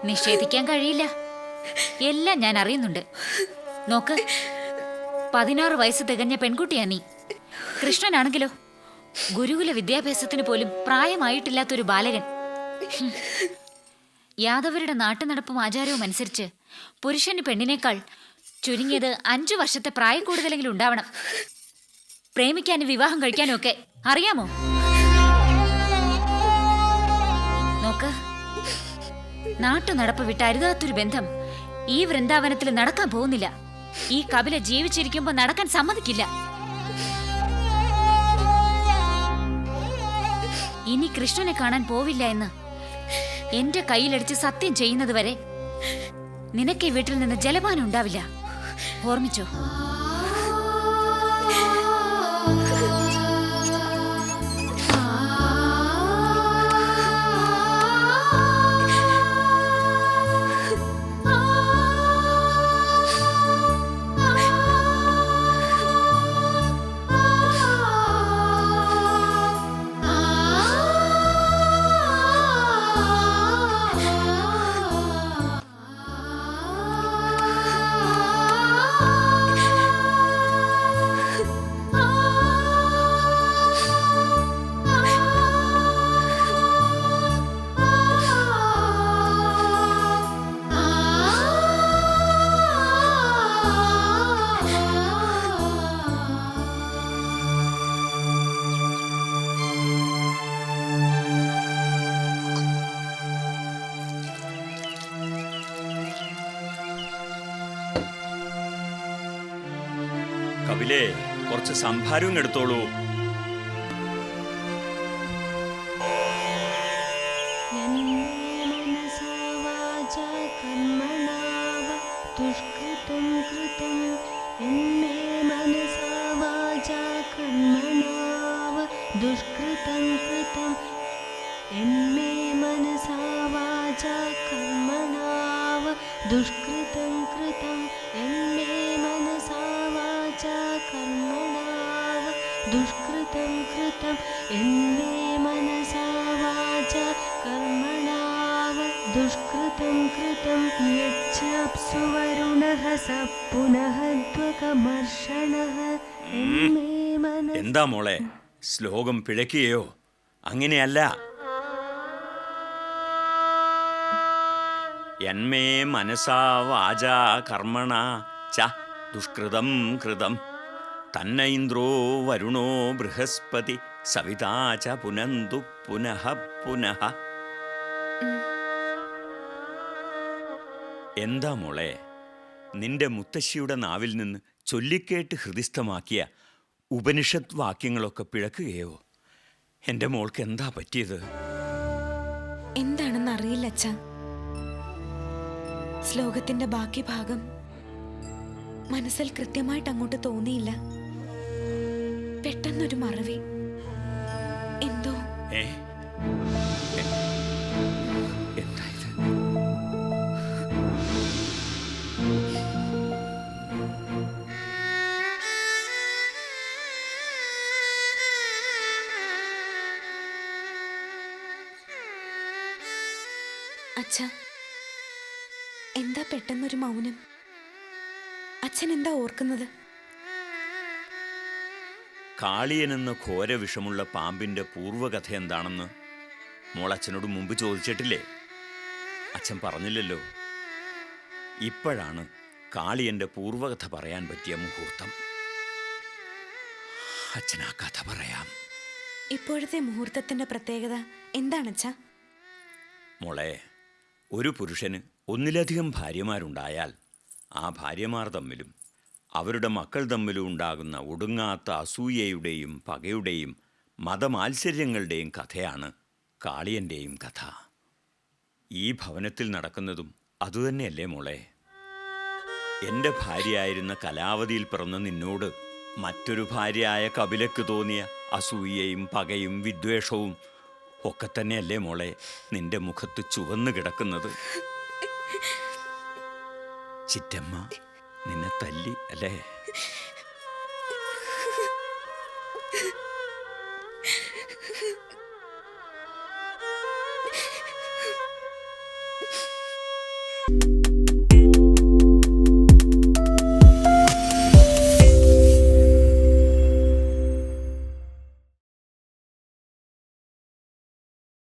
നിഷേധിക്കാൻ കഴിയില്ല. എല്ലാം ഞാൻ അറിയുന്നുണ്ട്. നോക്ക്, 16 വയസ്സ് തികഞ്ഞ പെൺകുട്ടിയാ നീ. കൃഷ്ണനാണെങ്കിലോ ഗുരുകുല വിദ്യാഭ്യാസത്തിന് പോലും പ്രായമായിട്ടില്ലാത്തൊരു ബാലകൻ. യാദവരുടെ നാട്ടുനടപ്പും ആചാരവും അനുസരിച്ച് പുരുഷന് പെണ്ണിനേക്കാൾ ചുരുങ്ങിയത് 5 വർഷത്തെ പ്രായം കൂടുതലെങ്കിലും ഉണ്ടാവണം. പ്രേമിക്കാനും വിവാഹം കഴിക്കാനും ഒക്കെ അറിയാമോ? നോക്ക്, നാട്ടുനടപ്പ് വിട്ട് അരുതാത്തൊരു ബന്ധം ഈ വൃന്ദാവനത്തിൽ നടക്കാൻ പോകുന്നില്ല. ഈ കപില ജീവിച്ചിരിക്കുമ്പോ നടക്കാൻ സമ്മതിക്കില്ല. ഇനി കൃഷ്ണനെ കാണാൻ പോവില്ല എന്ന് എന്റെ കയ്യിലടിച്ച് സത്യം ചെയ്യുന്നത് വരെ നിനക്ക് ഈ വീട്ടിൽ നിന്ന് ജലപാനം ഉണ്ടാവില്ല. ഓർമ്മിച്ചോ? കപിലേ, കുറച്ച് സംഭാരവും എടുത്തോളൂ. दुष्कृतं कृतं एन्मे मनसा वाचा कर्मणा दुष्कृतं कृतं यच्चाप्सु वरुणः स पुनः द्वकमर्षणः एन्मे मनसा. എന്താ മോളെ, ശ്ലോകം പിഴയ്ക്കുകയോ? അങ്ങനെയല്ല. യന്മേ മനസാ വാചാ കർമ്മണ ച ദുഷ്കൃതം കൃതം തന്ന ഇന്ദ്രോ വരുണോ ബൃഹസ്പതി സവിതാ ച പുനന്തു പുനഃ പുനഃ. എന്താ മോളെ, നിന്റെ മുത്തശ്ശിയുടെ നാവിൽ നിന്ന് ചൊല്ലിക്കേട്ട് ഹൃദിസ്ഥമാക്കിയ ഉപനിഷത്ത് വാക്യങ്ങളൊക്കെ പിഴക്കുകയോ? എൻ്റെ മോൾക്ക് എന്താ പറ്റിയത്? എന്താണെന്ന് അറിയില്ല അച്ഛാ. ശ്ലോകത്തിന്റെ ബാക്കി ഭാഗം മനസ്സിൽ കൃത്യമായിട്ട് അങ്ങോട്ട് തോന്നിയില്ല. പെട്ടെന്നൊരു മറവി, എന്തോ. എന്തായത്? അച്ഛാ, എന്താ പെട്ടെന്നൊരു മൗനം? അച്ഛൻ എന്താ ഓർക്കുന്നത്? കാളിയനെന്ന ഘോരവിഷമുള്ള പാമ്പിന്റെ പൂർവ്വകഥ എന്താണെന്ന് മോളച്ഛനോട് മുമ്പ് ചോദിച്ചിട്ടില്ലേ? അച്ഛൻ പറഞ്ഞില്ലല്ലോ. ഇപ്പോഴാണ് കാളിയന്റെ പൂർവ്വകഥ പറയാൻ പറ്റിയ മുഹൂർത്തം. അച്ഛൻ ആ കഥ പറയാം. ഇപ്പോഴത്തെ മുഹൂർത്തത്തിന്റെ പ്രത്യേകത എന്താണച്ഛാ? മോളെ, ഒരു പുരുഷന് ഒന്നിലധികം ഭാര്യമാരുണ്ടായാൽ ആ ഭാര്യമാർ തമ്മിലും അവരുടെ മക്കൾ തമ്മിലും ഉണ്ടാകുന്ന ഒടുങ്ങാത്ത അസൂയയുടെയും പകയുടെയും മതമാത്സര്യങ്ങളുടെയും കഥയാണ് കാളിയൻ്റെയും കഥ. ഈ ഭവനത്തിൽ നടക്കുന്നതും അതുതന്നെയല്ലേ മോളെ? എൻ്റെ ഭാര്യയായിരുന്ന കലാവതിയിൽ പിറന്ന നിന്നോട് മറ്റൊരു ഭാര്യയായ കപിലക്ക് തോന്നിയ അസൂയയും പകയും വിദ്വേഷവും ഒക്കെ തന്നെയല്ലേ മോളെ നിന്റെ മുഖത്ത് ചുവന്നു കിടക്കുന്നത്? ചിറ്റമ്മ നിന്നെ തല്ലി അല്ലേ? ॐ